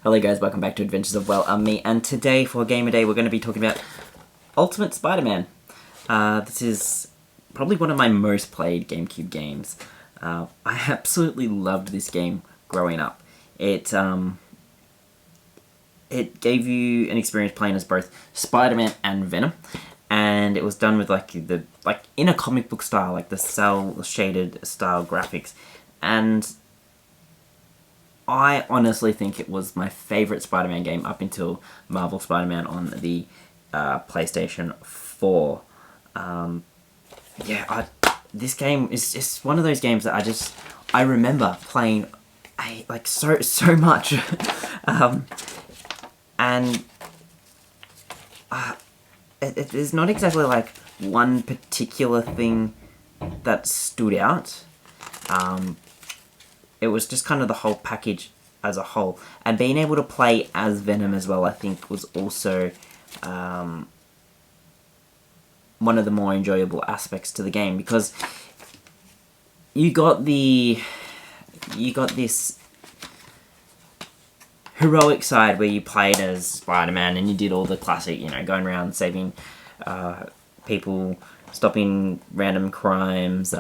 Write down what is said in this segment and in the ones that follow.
Hello guys, welcome back to Adventures of Me, and today for Game of Day we're going to be talking about Ultimate Spider-Man. This is probably one of my most played GameCube games. I absolutely loved this game growing up. It gave you an experience playing as both Spider-Man and Venom, and it was done with in a comic book style, like the cell shaded style graphics, and I honestly think it was my favourite Spider-Man game up until Marvel Spider-Man on the PlayStation 4. This game is just one of those games that I remember playing so much. There's not exactly like one particular thing that stood out. It was just kind of the whole package as a whole. And being able to play as Venom as well, I think, was also one of the more enjoyable aspects to the game, because you got this heroic side where you played as Spider-Man and you did all the classic, going around saving people, stopping random crimes,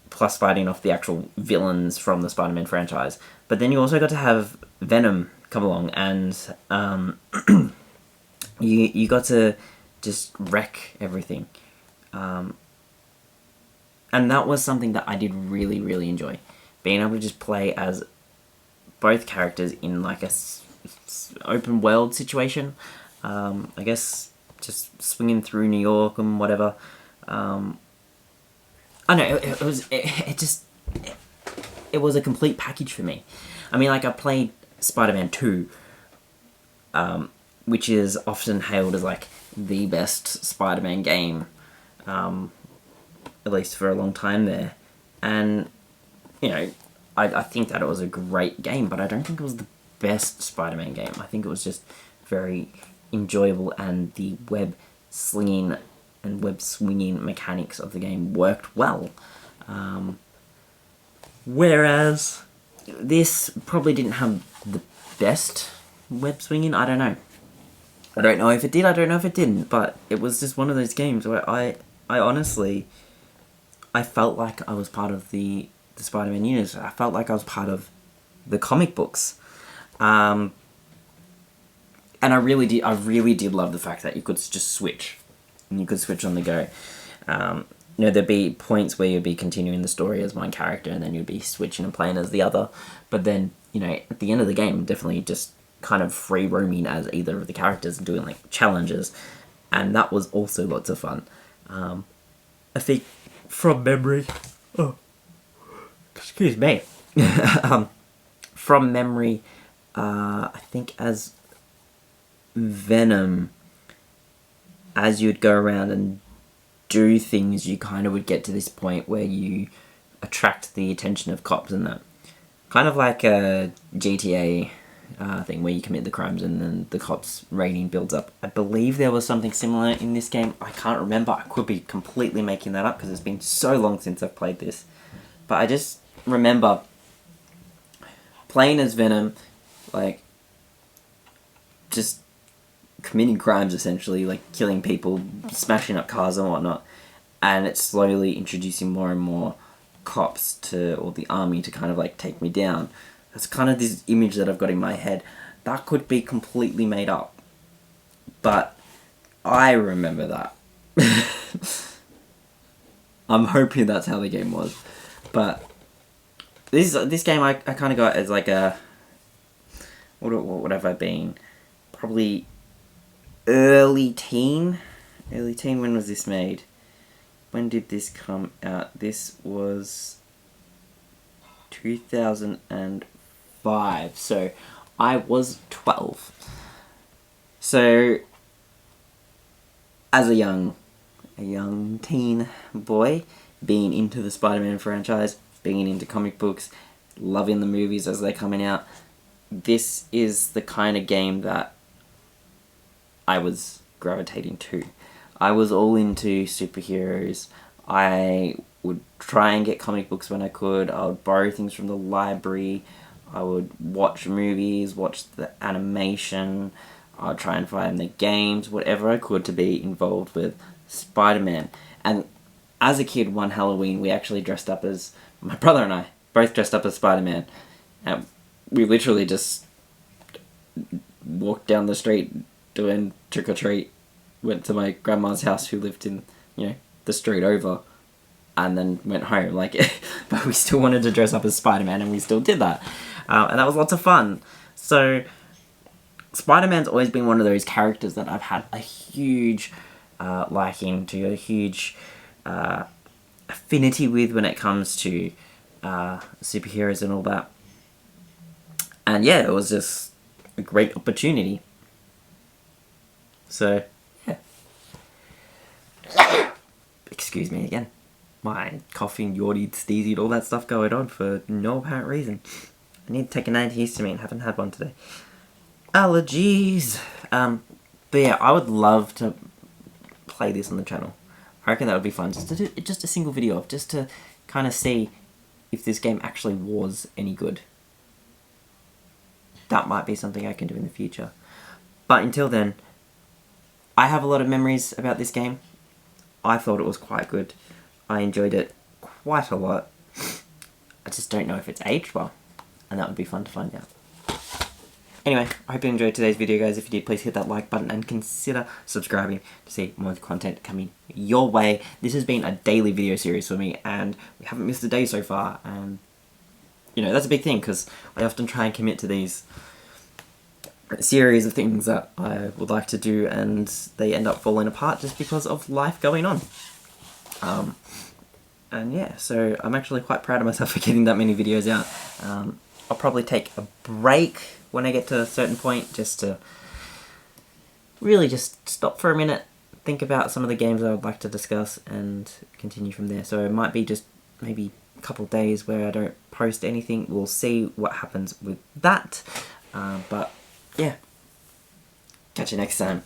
plus fighting off the actual villains from the Spider-Man franchise. But then you also got to have Venom come along, and you got to just wreck everything. And that was something that I did really, really enjoy. Being able to just play as both characters in like a open world situation. I guess just swinging through New York and whatever. I know, it was a complete package for me. I mean, like, I played Spider-Man 2, which is often hailed as, like, the best Spider-Man game, at least for a long time there. And, I think that it was a great game, but I don't think it was the best Spider-Man game. I think it was just very enjoyable, and the web slinging and web swinging mechanics of the game worked well. Whereas this probably didn't have the best web swinging. I don't know. I don't know if it did, I don't know if it didn't, but it was just one of those games where I honestly, I felt like I was part of the Spider-Man universe. I felt like I was part of the comic books. And I really did love the fact that you could just switch. And you could switch on the go. There'd be points where you'd be continuing the story as one character, and then you'd be switching and playing as the other. But then, at the end of the game, definitely just kind of free roaming as either of the characters and doing like challenges, and that was also lots of fun. I think from memory, excuse me, from memory, I think as Venom, as you'd go around and do things, you kind of would get to this point where you attract the attention of cops, and that kind of like a GTA thing where you commit the crimes and then the cops rating builds up. I believe there was something similar in this game. I can't remember. I could be completely making that up because it's been so long since I've played this. But I just remember playing as Venom, like, just committing crimes, essentially, like killing people, smashing up cars and whatnot, and it's slowly introducing more and more cops or the army to kind of like take me down. That's kind of this image that I've got in my head. That could be completely made up, but I remember that. I'm hoping that's how the game was, but this game I kind of got as like a, what have I been? Probably early teen. When was this made? When did this come out? This was 2005. So I was 12. So as a young teen boy, being into the Spider-Man franchise, being into comic books, loving the movies as they're coming out, this is the kind of game that I was gravitating to. I was all into superheroes. I would try and get comic books when I could. I would borrow things from the library. I would watch movies, watch the animation, I'd try and find the games, whatever I could to be involved with Spider-Man. And as a kid, one Halloween, we actually dressed up as, my brother and I, both dressed up as Spider-Man. And we literally just walked down the street doing trick-or-treat, went to my grandma's house who lived in, the street over, and then went home. But we still wanted to dress up as Spider-Man, and we still did that. And that was lots of fun. So, Spider-Man's always been one of those characters that I've had a huge liking to, a huge affinity with when it comes to superheroes and all that. And yeah, it was just a great opportunity. So, yeah. Excuse me again. My coughing, yawdy, sneezy, all that stuff going on for no apparent reason. I need to take an antihistamine. Haven't had one today. Allergies. But yeah, I would love to play this on the channel. I reckon that would be fun. Just to do just a single video of, just to kind of see if this game actually was any good. That might be something I can do in the future. But until then, I have a lot of memories about this game. I thought it was quite good. I enjoyed it quite a lot. I just don't know if it's aged well. And that would be fun to find out. Anyway, I hope you enjoyed today's video, guys. If you did, please hit that like button and consider subscribing to see more content coming your way. This has been a daily video series for me, and we haven't missed a day so far. And, that's a big thing, because I often try and commit to these series of things that I would like to do, and they end up falling apart just because of life going on. And yeah, so I'm actually quite proud of myself for getting that many videos out. I'll probably take a break when I get to a certain point, just to really just stop for a minute, think about some of the games I would like to discuss, and continue from there. So it might be just maybe a couple days where I don't post anything. We'll see what happens with that. But yeah, catch you next time.